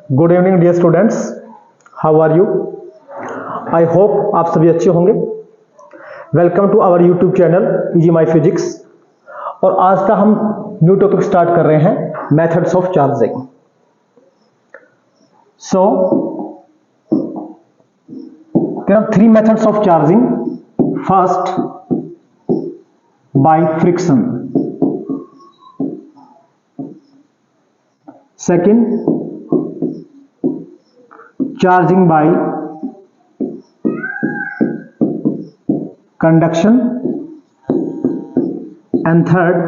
Good evening dear students, how are you? I hope आप सभी अच्छे होंगे। Welcome to our YouTube channel Easy My Physics. और आज का हम न्यू टॉपिक स्टार्ट कर रहे हैं, methods of charging. So there are three methods of charging. First, by friction. Second, charging by conduction, and third,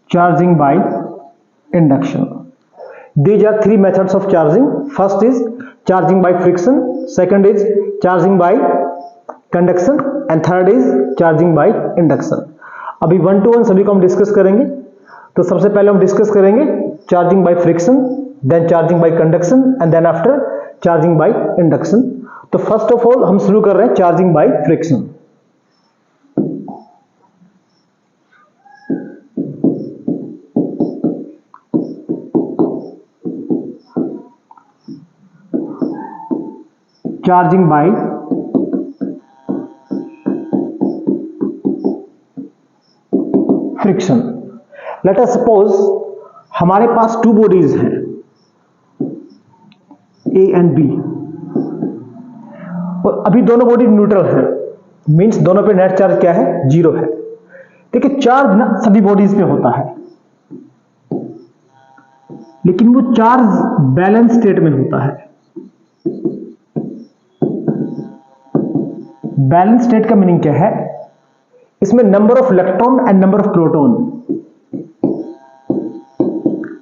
charging by induction. These are three methods of charging. First is charging by friction, second is charging by conduction, and third is charging by induction. अभी 1 to 1 सभी को हम discuss करेंगे। तो सबसे पहले हम discuss करेंगे charging by friction, then charging by conduction, and then after charging by induction. तो फर्स्ट ऑफ ऑल हम शुरू कर रहे हैं charging by friction. Charging by friction. Let us suppose हमारे पास टू बॉडीज हैं, ए एंड बी, और अभी दोनों बॉडी न्यूट्रल है, मींस दोनों पे नेट चार्ज क्या है? जीरो है। देखिए चार्ज ना सभी बॉडीज पे होता है, लेकिन वो चार्ज बैलेंस स्टेट में होता है। बैलेंस स्टेट का मीनिंग क्या है? इसमें number of electron and number of proton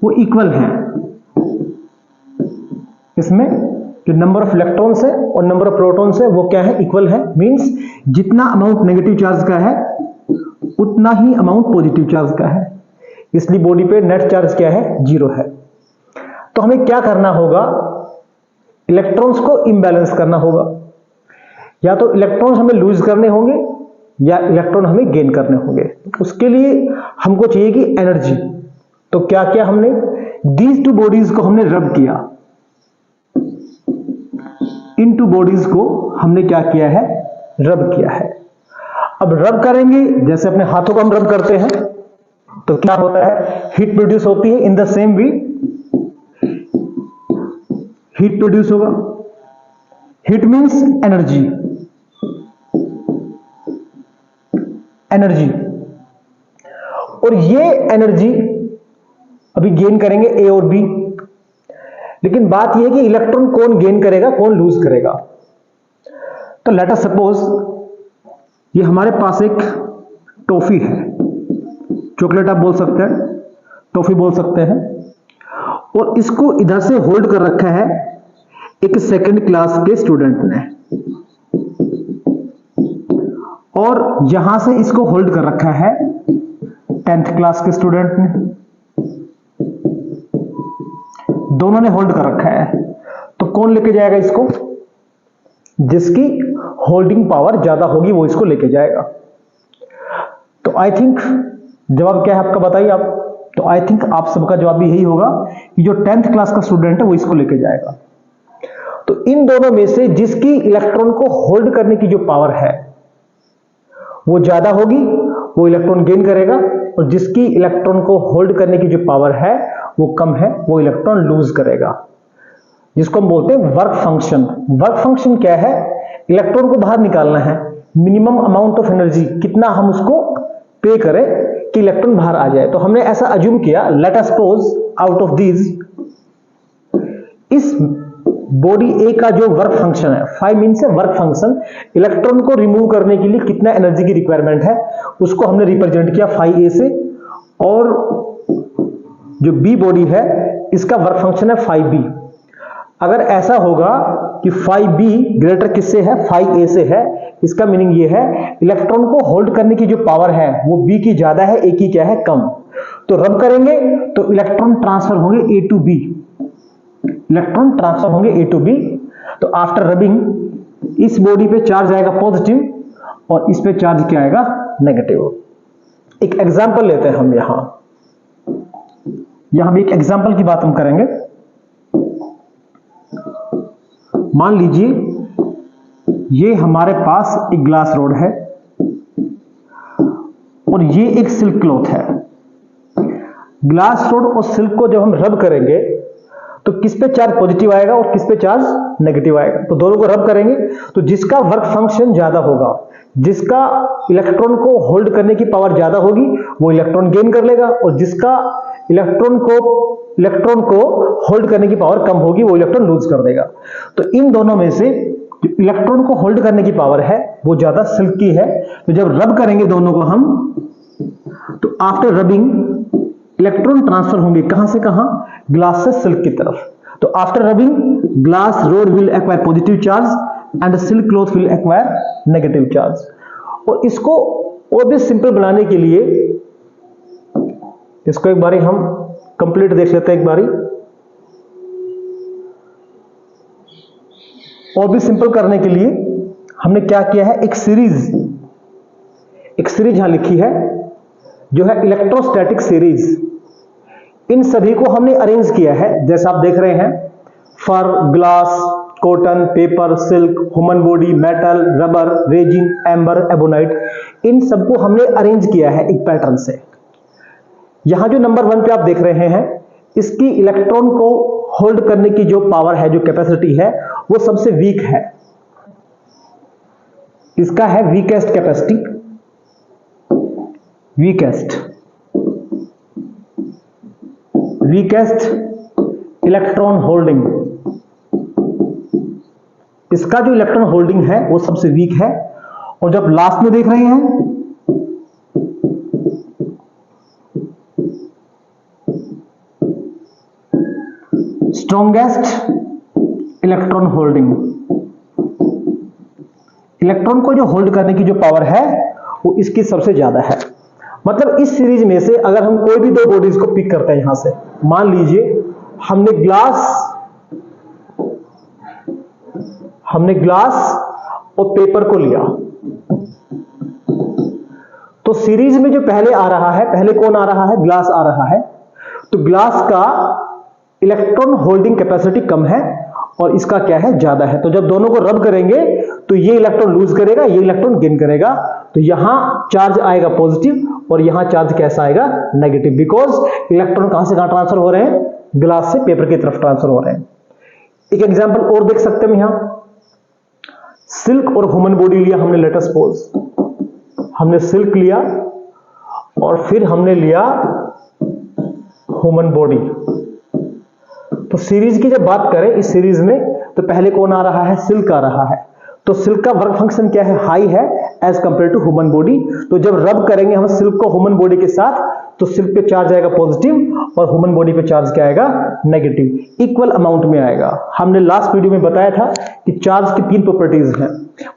वो इक्वल है। इसमें जो नंबर ऑफ इलेक्ट्रॉन्स है और नंबर ऑफ प्रोटॉन्स है वो क्या है? इक्वल है। मींस जितना अमाउंट नेगेटिव चार्ज का है उतना ही अमाउंट पॉजिटिव चार्ज का है। इसलिए बॉडी पे नेट चार्ज क्या है? जीरो है। तो हमें क्या करना होगा? इलेक्ट्रॉन्स को इम्बैलेंस करना होगा। या तो इलेक्ट्रॉन्स हमें लूज करने होंगे या इलेक्ट्रॉन हमें गेन करने होंगे। उसके लिए हमको चाहिए कि एनर्जी। तो क्या किया हमने? दीज टू बॉडीज को हमने रब किया। इन टू बॉडीज को हमने क्या किया है? रब किया है। अब रब करेंगे, जैसे अपने हाथों को हम रब करते हैं तो क्या होता है? हीट प्रोड्यूस होती है। In the same way heat produce होगा। Heat means energy. एनर्जी, और ये एनर्जी अभी गेन करेंगे ए और बी। लेकिन बात यह है कि इलेक्ट्रॉन कौन गेन करेगा, कौन लूज करेगा। तो लेट अस सपोज ये हमारे पास एक टॉफी है, चॉकलेट आप बोल सकते हैं, टॉफी बोल सकते हैं, और इसको इधर से होल्ड कर रखा है एक सेकंड क्लास के स्टूडेंट ने, और यहां से इसको होल्ड कर रखा है 10th क्लास के स्टूडेंट ने। दोनों ने होल्ड कर रखा है। तो कौन लेके जाएगा इसको? जिसकी होल्डिंग पावर ज्यादा होगी वो इसको लेके जाएगा। तो आई थिंक जवाब क्या है आपका, बताइए आप। तो आई थिंक आप सबका जवाब भी यही होगा कि जो 10th क्लास का स्टूडेंट है वो इसको लेके जाएगा। तो इन दोनों में से जिसकी इलेक्ट्रॉन को होल्ड करने की जो पावर है वो ज्यादा होगी, वो इलेक्ट्रॉन गेन करेगा, और जिसकी इलेक्ट्रॉन को होल्ड करने की जो पावर है वो कम है, वो इलेक्ट्रॉन लूज करेगा, जिसको हम बोलते हैं वर्क फंक्शन। वर्क फंक्शन क्या है? इलेक्ट्रॉन को बाहर निकालना है, मिनिमम अमाउंट ऑफ एनर्जी कितना हम उसको पे करें कि इलेक्ट्रॉन बाहर आ जाए। तो हमने ऐसा अज्यूम किया, let us suppose out of these, इस बॉडी ए का जो वर्क फंक्शन है, फाइव मीन्स है वर्क फंक्शन, इलेक्ट्रॉन को रिमूव करने के लिए कितना एनर्जी की रिक्वायरमेंट है उसको हमने रिप्रेजेंट किया फाइव ए से। और जो बी बॉडी है इसका वर्क फंक्शन है फाइव बी। अगर ऐसा होगा कि फाइव बी ग्रेटर किससे है? फाइव ए से है। इसका मीनिंग ये है इलेक्ट्रॉन को होल्ड करने की जो पावर है वो बी की ज्यादा है, ए की क्या है? कम। तो रब करेंगे तो इलेक्ट्रॉन ट्रांसफर होंगे ए टू बी, इलेक्ट्रॉन ट्रांसफर होंगे ए टू बी। तो आफ्टर रबिंग इस बॉडी पे चार्ज आएगा पॉजिटिव और इस पे चार्ज क्या आएगा? नेगेटिव। एक एग्जांपल लेते हैं हम यहां, यहां भी एक एग्जांपल की बात हम करेंगे। मान लीजिए ये हमारे पास एक ग्लास रोड है और ये एक सिल्क क्लॉथ है। ग्लास रोड और सिल्क को जब हम रब करेंगे तो किस पे चार्ज पॉजिटिव आएगा और किस पे चार्ज नेगेटिव आएगा। तो दोनों को रब करेंगे तो जिसका वर्क फंक्शन ज्यादा होगा, जिसका इलेक्ट्रॉन को होल्ड करने की पावर ज्यादा होगी, वो इलेक्ट्रॉन गेन कर लेगा, और जिसका इलेक्ट्रॉन को होल्ड करने की पावर कम होगी, वो इलेक्ट्रॉन लूज कर देगा। तो इन दोनों में से इलेक्ट्रॉन को होल्ड करने की पावर है वो ज्यादा सिल्क की है। तो जब रब करेंगे दोनों को हम, तो आफ्टर रबिंग इलेक्ट्रॉन ट्रांसफर होंगे कहां से कहां, ग्लास से सिल्क की तरफ। तो after rubbing glass rod will acquire positive charge and silk cloth will acquire negative charge. और इसको और भी सिंपल बनाने के लिए इसको एक बारी हम कंप्लीट देख लेते हैं। एक बारी और भी सिंपल करने के लिए हमने क्या किया है, एक सीरीज यहां लिखी है जो है इलेक्ट्रोस्टैटिक सीरीज। इन सभी को हमने अरेंज किया है जैसा आप देख रहे हैं, fur, glass, cotton, paper, silk, human body, metal, rubber, resin, amber, ebonite, इन सबको हमने अरेंज किया है एक पैटर्न से। यहां जो नंबर 1 पे आप देख रहे हैं, इसकी इलेक्ट्रॉन को होल्ड करने की जो पावर है, जो कैपेसिटी है, वो सबसे वीक है। इसका है weakest capacity, weakest electron holding. इसका जो इलेक्ट्रॉन होल्डिंग है वो सबसे वीक है। और जब लास्ट में देख रहे हैं, स्ट्रॉन्गेस्ट इलेक्ट्रॉन होल्डिंग। इलेक्ट्रॉन को जो होल्ड करने की जो पावर है वो इसकी सबसे ज्यादा है। मतलब इस सीरीज में से अगर हम कोई भी दो बॉडीज को पिक करते हैं यहां से, मान लीजिए हमने ग्लास और पेपर को लिया, तो सीरीज में जो पहले आ रहा है, पहले कौन आ रहा है, ग्लास आ रहा है। तो ग्लास का इलेक्ट्रॉन होल्डिंग कैपेसिटी कम है और इसका क्या है, ज्यादा है। तो जब दोनों को रब करेंगे तो ये इलेक्ट्रॉन लूज करेगा, ये इलेक्ट्रॉन गेन करेगा। तो यहां चार्ज आएगा पॉजिटिव और यहां चार्ज कैसा आएगा, नेगेटिव, बिकॉज इलेक्ट्रॉन कहां से कहां ट्रांसफर हो रहे हैं, ग्लास से पेपर की तरफ ट्रांसफर हो रहे हैं। एक एग्जांपल और देख सकते हैं, यहां सिल्क और ह्यूमन बॉडी लिया हमने। लेट अस सपोज हमने सिल्क लिया और फिर हमने लिया ह्यूमन बॉडी। तो सीरीज की जब बात करें इस सीरीज में, तो पहले कौन आ रहा है, सिल्क आ रहा है। तो सिल्क का वर्क फंक्शन क्या है, हाई है as compare to human body. तो जब रब करेंगे हम सिल्क को ह्यूमन बॉडी के साथ, तो सिल्क पे चार्ज आएगा पॉजिटिव और ह्यूमन बॉडी पे चार्ज क्या आएगा, नेगेटिव। इक्वल अमाउंट में आएगा। हमने लास्ट वीडियो में बताया था कि चार्ज की 3 प्रॉपर्टीज हैं,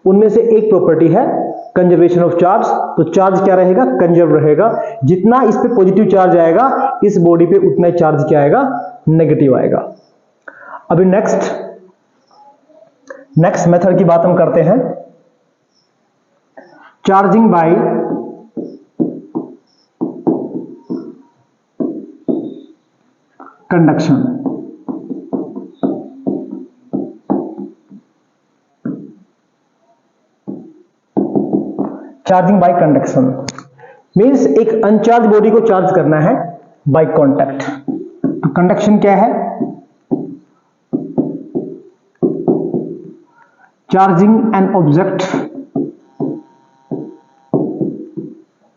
उनमें से एक प्रॉपर्टी है कंजर्वेशन ऑफ चार्ज। तो चार्ज क्या रहेगा, कंजर्व रहेगा। जितना इस पे पॉजिटिव चार्ज आएगा इस बॉडी पे, उतना ही चार्ज क्या आएगा, नेगेटिव आएगा। अभी नेक्स्ट मेथड की बात हम करते हैं, charging by conduction. Charging by conduction means एक अनचार्ज बॉडी को चार्ज करना है बाय कांटेक्ट। तो कंडक्शन क्या है, charging an object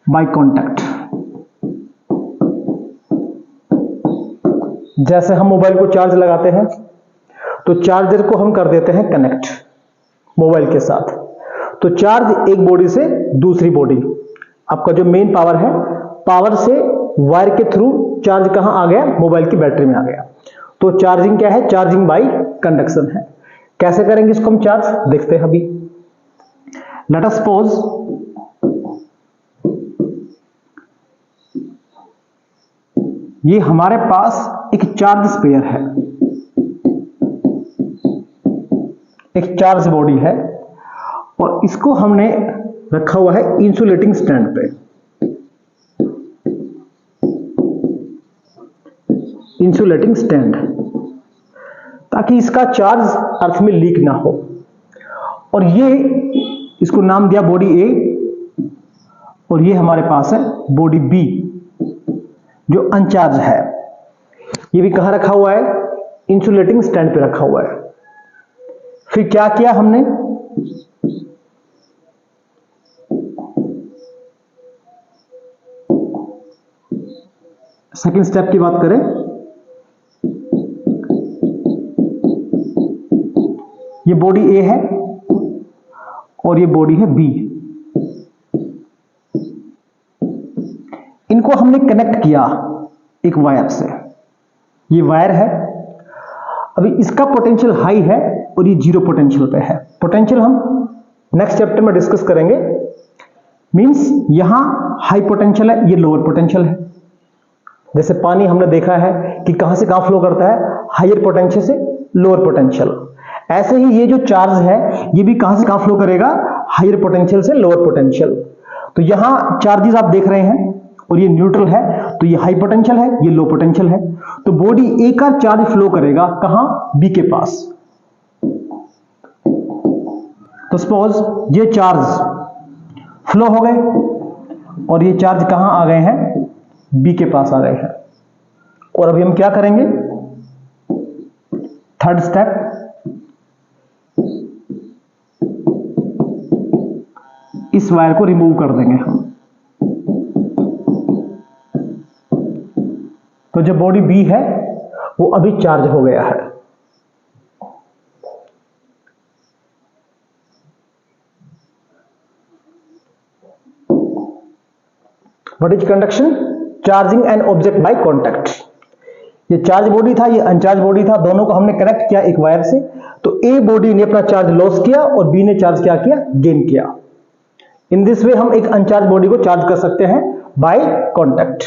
by contact. जैसे हम मोबाइल को चार्ज लगाते हैं तो चार्जर को हम कर देते हैं कनेक्ट मोबाइल के साथ। तो चार्ज एक बॉडी से दूसरी बॉडी, आपका जो मेन पावर है, पावर से वायर के थ्रू चार्ज कहां आ गया, मोबाइल की बैटरी में आ गया। तो चार्जिंग क्या है, चार्जिंग बाय कंडक्शन है। कैसे करेंगे इसको हम चार्ज, देखते हैं अभी। लेट अस सपोज ये हमारे पास एक चार्ज स्पेयर है, एक चार्ज बॉडी है, और इसको हमने रखा हुआ है इंसुलेटिंग स्टैंड पे। इंसुलेटिंग स्टैंड, ताकि इसका चार्ज अर्थ में लीक ना हो। और ये इसको नाम दिया बॉडी ए, और ये हमारे पास है बॉडी बी जो अनचार्ज है। ये भी कहां रखा हुआ है? इंसुलेटिंग स्टैंड पे रखा हुआ है। फिर क्या किया हमने? सेकंड स्टेप की बात करें, ये बॉडी ए है और ये बॉडी है बी। इनको हमने कनेक्ट किया एक वायर से। ये वायर है, अभी इसका पोटेंशियल हाई है और ये जीरो पोटेंशियल पे है। पोटेंशियल हम नेक्स्ट चैप्टर में डिस्कस करेंगे। मींस यहां हाई पोटेंशियल है, ये लोअर पोटेंशियल है। जैसे पानी हमने देखा है कि कहां से कहां फ्लो करता है, हायर पोटेंशियल से लोअर पोटेंशियल। ऐसे ही ये जो चार्ज है ये भी कहां से कहां फ्लो करेगा, हायर पोटेंशियल से लोअर पोटेंशियल। तो यहां चार्जेस आप देख रहे हैं और ये न्यूट्रल है, तो ये हाई पोटेंशियल है, ये लो पोटेंशियल है। तो बॉडी ए का चार्ज फ्लो करेगा कहां? बी के पास। तो सपोज ये चार्ज फ्लो हो गए और ये चार्ज कहां आ गए हैं? बी के पास आ गए हैं। और अभी हम क्या करेंगे? थर्ड स्टेप, इस वायर को रिमूव कर देंगे हम। तो जो बॉडी बी है वो अभी चार्ज हो गया है। What is conduction? Charging an object by contact. ये चार्ज बॉडी था, ये अनचार्ज बॉडी था, दोनों को हमने कनेक्ट किया एक वायर से। तो ए बॉडी ने अपना चार्ज लॉस किया और बी ने चार्ज क्या किया? गेन किया। इन दिस वे हम एक अनचार्ज बॉडी को चार्ज कर सकते हैं बाय कॉन्टैक्ट।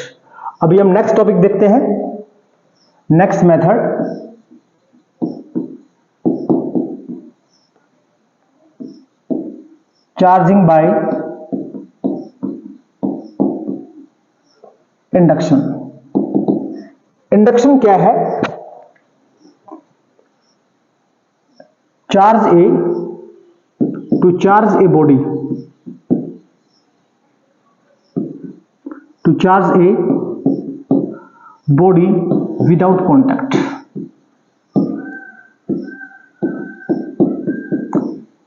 अभी हम नेक्स्ट टॉपिक देखते हैं, next method, charging by induction. Induction क्या है? Charge a to charge a body, to charge a body without contact.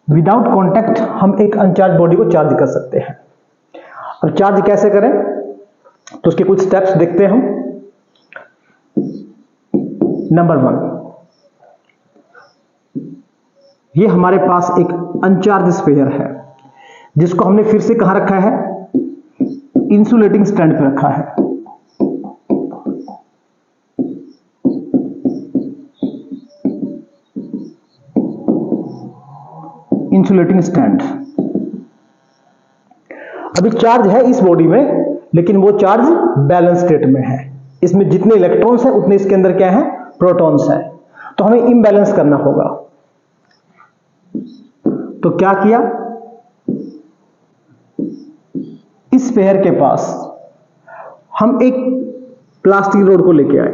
Without contact हम एक अनचार्ज बॉडी को चार्ज कर सकते हैं। अब चार्ज कैसे करें, तो उसके कुछ स्टेप्स देखते हैं हम। नंबर 1, ये हमारे पास एक अनचार्ज स्फीयर है जिसको हमने फिर से कहां रखा है? इंसुलेटिंग स्टैंड पे रखा है। Insulating stand. अभी चार्ज है इस बॉडी में, लेकिन वो चार्ज बैलेंस स्टेट में है। इसमें जितने इलेक्ट्रॉन्स हैं उतने इसके अंदर क्या है? प्रोटॉन्स हैं। तो हमें इम्बैलेंस करना होगा। तो क्या किया? इस स्फीयर के पास हम एक प्लास्टिक रोड को लेके आए।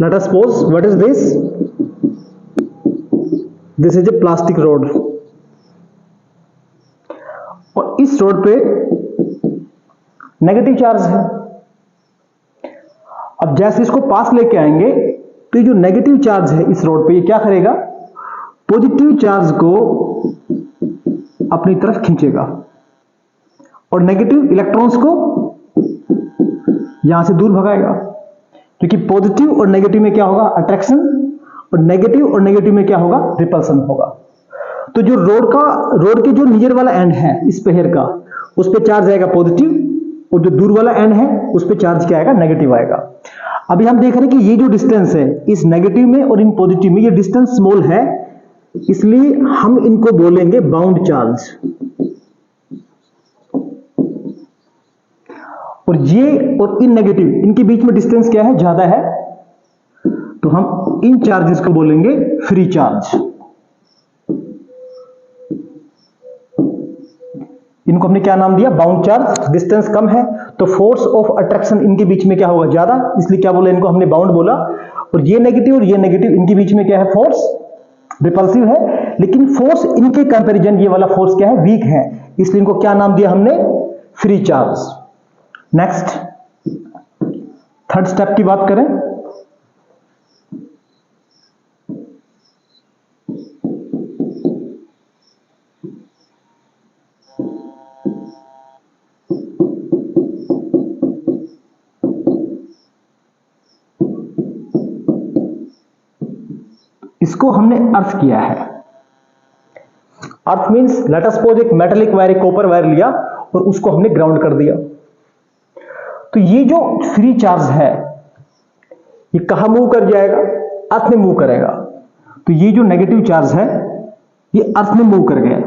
Let us suppose, what is this? This is a plastic road. और इस रोड पे नेगेटिव चार्ज है। अब जैसे इसको पास लेके आएंगे तो ये जो नेगेटिव चार्ज है इस रोड पे, ये क्या करेगा? पॉजिटिव चार्ज को अपनी तरफ खींचेगा और नेगेटिव इलेक्ट्रॉन्स को यहां से दूर भगाएगा। क्योंकि पॉजिटिव और नेगेटिव में क्या होगा? अट्रैक्शन, और नेगेटिव और नेगेटिव में क्या होगा? रिपल्सन होगा। तो जो रोड के जो नीचे वाला एंड है इस स्फीयर का, उस पे चार्ज आएगा पॉजिटिव, और जो दूर वाला एंड है उस पे चार्ज क्या आएगा? नेगेटिव आएगा। अभी हम देख रहे हैं कि ये जो डिस्टेंस है इस नेगेटिव में और इन पॉजिटिव में, ये डिस्टेंस स्मॉल है, इसलिए हम इनको बोलेंगे बाउंड चार्ज। और ये और इन नेगेटिव, इनके बीच में डिस्टेंस क्या है? ज्यादा है, तो हम इन चार्जेस को बोलेंगे फ्री चार्ज। इनको हमने क्या नाम दिया? Bound charge. डिस्टेंस कम है तो फोर्स ऑफ अट्रैक्शन इनके बीच में क्या होगा, ज्यादा, इसलिए क्या बोला इनको हमने बाउंड बोला। और ये नेगेटिव इनके बीच में क्या है, फोर्स रिपल्सिव है, लेकिन फोर्स इनके कंपैरिजन ये वाला फोर्स क्या है, वीक है, इसलिए इनको क्या नाम दिया हमने, free charge. Next third step की बात करें, इसको हमने अर्थ किया है। अर्थ मींस लेट अस सपोज एक मेटेलिक वायर, एक कॉपर वायर लिया और उसको हमने ग्राउंड कर दिया। तो ये जो फ्री चार्ज है ये कहां मूव कर जाएगा, अर्थ में मूव करेगा। तो ये जो नेगेटिव चार्ज है ये अर्थ में मूव कर गया।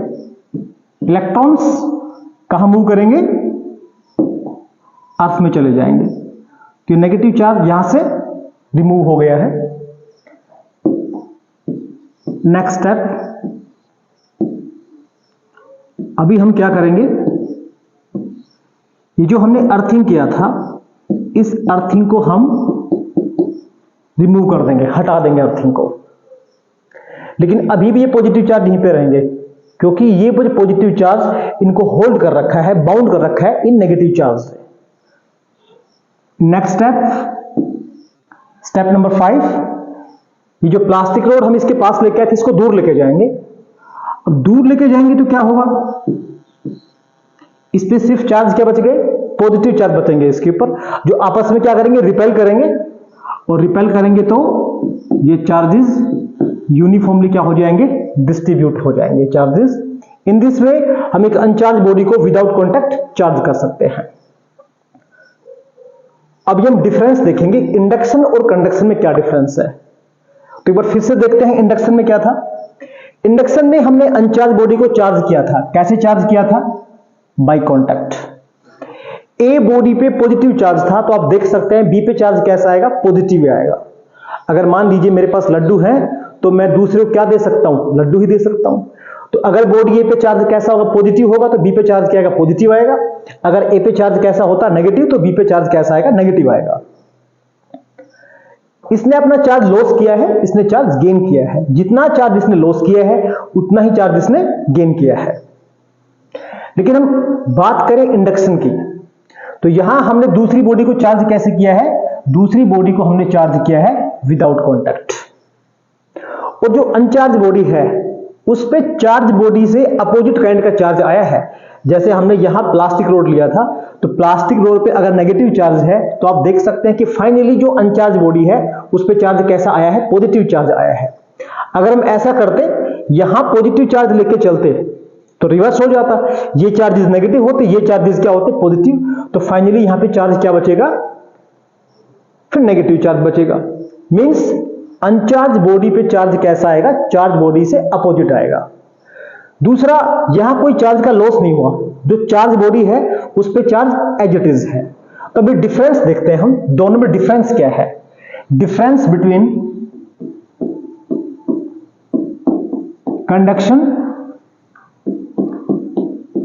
इलेक्ट्रॉन्स कहां मूव करेंगे, अर्थ में चले जाएंगे। तो नेगेटिव चार्ज यहां से रिमूव हो गया है। नेक्स्ट स्टेप, अभी हम क्या करेंगे, ये जो हमने अर्थिंग किया था इस अर्थिंग को हम रिमूव कर देंगे, हटा देंगे अर्थिंग को। लेकिन अभी भी ये पॉजिटिव चार्ज यहीं पे रहेंगे, क्योंकि ये पॉजिटिव चार्ज इनको होल्ड कर रखा है, बाउंड कर रखा है इन नेगेटिव चार्ज से। नेक्स्ट स्टेप नंबर 5, ये जो प्लास्टिक रोड हम इसके पास लेके आए थे इसको दूर लेके जाएंगे। अब दूर लेके जाएंगे तो क्या होगा, इस पे सिर्फ चार्ज क्या बच गए, पॉजिटिव चार्ज बचेंगे इसके ऊपर, जो आपस में क्या करेंगे, रिपेल करेंगे। और रिपेल करेंगे तो ये चार्जेस यूनिफॉर्मली क्या हो जाएंगे, डिस्ट्रीब्यूट हो जाएंगे चार्जेस। इन दिस वे हम एक अनचार्ज बॉडी को विदाउट कॉन्टैक्ट चार्ज कर सकते हैं। अब हम डिफरेंस देखेंगे, इंडक्शन और कंडक्शन में क्या डिफरेंस है। तो एक बार फिर से देखते हैं इंडक्शन में क्या था। इंडक्शन में हमने अनचार्ज बॉडी को चार्ज किया था, कैसे चार्ज किया था, बाय कॉन्टैक्ट। ए बॉडी पे पॉजिटिव चार्ज था तो आप देख सकते हैं बी पे चार्ज कैसा आएगा, पॉजिटिव आएगा। अगर मान लीजिए मेरे पास लड्डू है तो मैं दूसरे को क्या दे सकता हूं, लड्डू ही दे सकता हूं। तो अगर बॉडी ए पे चार्ज कैसा होगा, पॉजिटिव होगा, तो बी पे चार्ज क्या आएगा, पॉजिटिव आएगा। अगर ए पे चार्ज कैसा होता है, नेगेटिव, तो बी पे चार्ज कैसा आएगा, नेगेटिव आएगा। इसने अपना चार्ज लॉस किया है, इसने चार्ज गेन किया है। जितना चार्ज इसने लॉस किया है उतना ही चार्ज इसने गेन किया है। लेकिन हम बात करें इंडक्शन की, तो यहां हमने दूसरी बॉडी को चार्ज कैसे किया है, दूसरी बॉडी को हमने चार्ज किया है विदाउट कॉन्टैक्ट। और जो अनचार्ज बॉडी है उस पे चार्ज बॉडी से अपोजिट काइंड का चार्ज आया है। जैसे हमने यहां प्लास्टिक रोड लिया था, तो प्लास्टिक रोड पे अगर नेगेटिव चार्ज है तो आप देख सकते हैं कि फाइनली जो अनचार्ज बॉडी है उस पे चार्ज कैसा आया है, पॉजिटिव चार्ज आया है। अगर हम ऐसा करते, यहां पॉजिटिव चार्ज लेके चलते तो रिवर्स हो जाता, ये चार्जेस नेगेटिव होते, ये चार्जेस क्या होते, पॉजिटिव। तो फाइनली यहां पे चार्ज क्या बचेगा, फिर नेगेटिव चार्ज बचेगा। मींस अनचार्ज बॉडी पे चार्ज कैसा आएगा, चार्ज बॉडी से अपोजिट आएगा। दूसरा, यहां कोई चार्ज का लॉस नहीं हुआ, जो चार्ज बॉडी है उस पे चार्ज एज इट इज है। तो अभी डिफरेंस देखते हैं हम, दोनों में डिफरेंस क्या है। Difference between conduction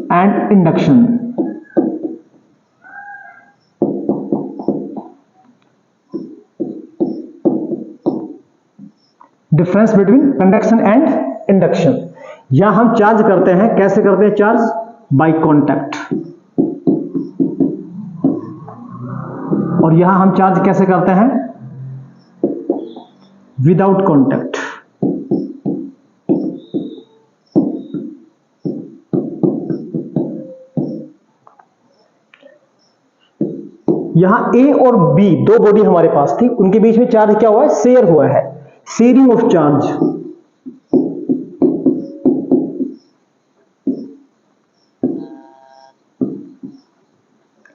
and induction. Difference between conduction and induction. यहां हम चार्ज करते हैं, कैसे करते हैं चार्ज, बाय कॉन्टैक्ट। और यहां हम चार्ज कैसे करते हैं, विदाउट कॉन्टैक्ट। यहां ए और बी दो बॉडी हमारे पास थी, उनके बीच में चार्ज क्या हुआ है, शेयर हुआ है, शेयरिंग ऑफ चार्ज।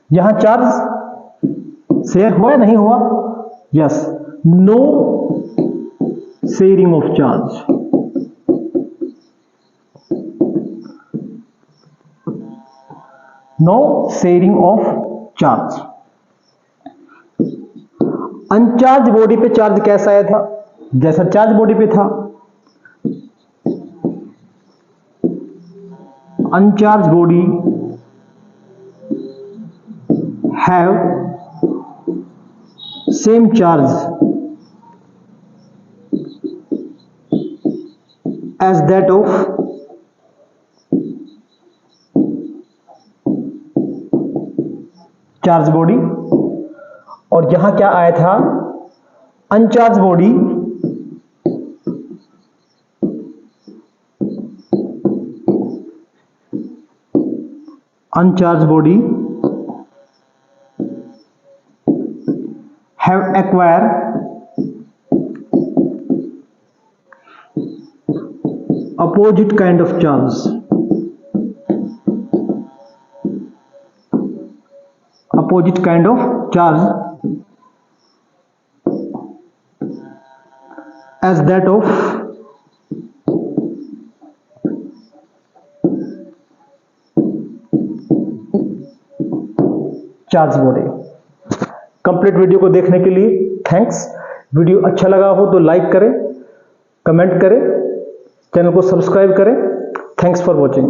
यहां चार्ज शेयर हुआ है, नहीं हुआ, yes, no sharing of charge. No sharing of charge. Uncharged body पे चार्ज कैसा आया था, जैसा चार्ज बॉडी पे था। Uncharged body have same charge as that of charged body. और यहां क्या आया था, uncharged body have acquired opposite kind of charge, as that of charged body. Complete video को देखने के लिए थैंक्स। वीडियो अच्छा लगा हो तो लाइक करें, कमेंट करें, चैनल को सब्सक्राइब करें। Thanks for watching.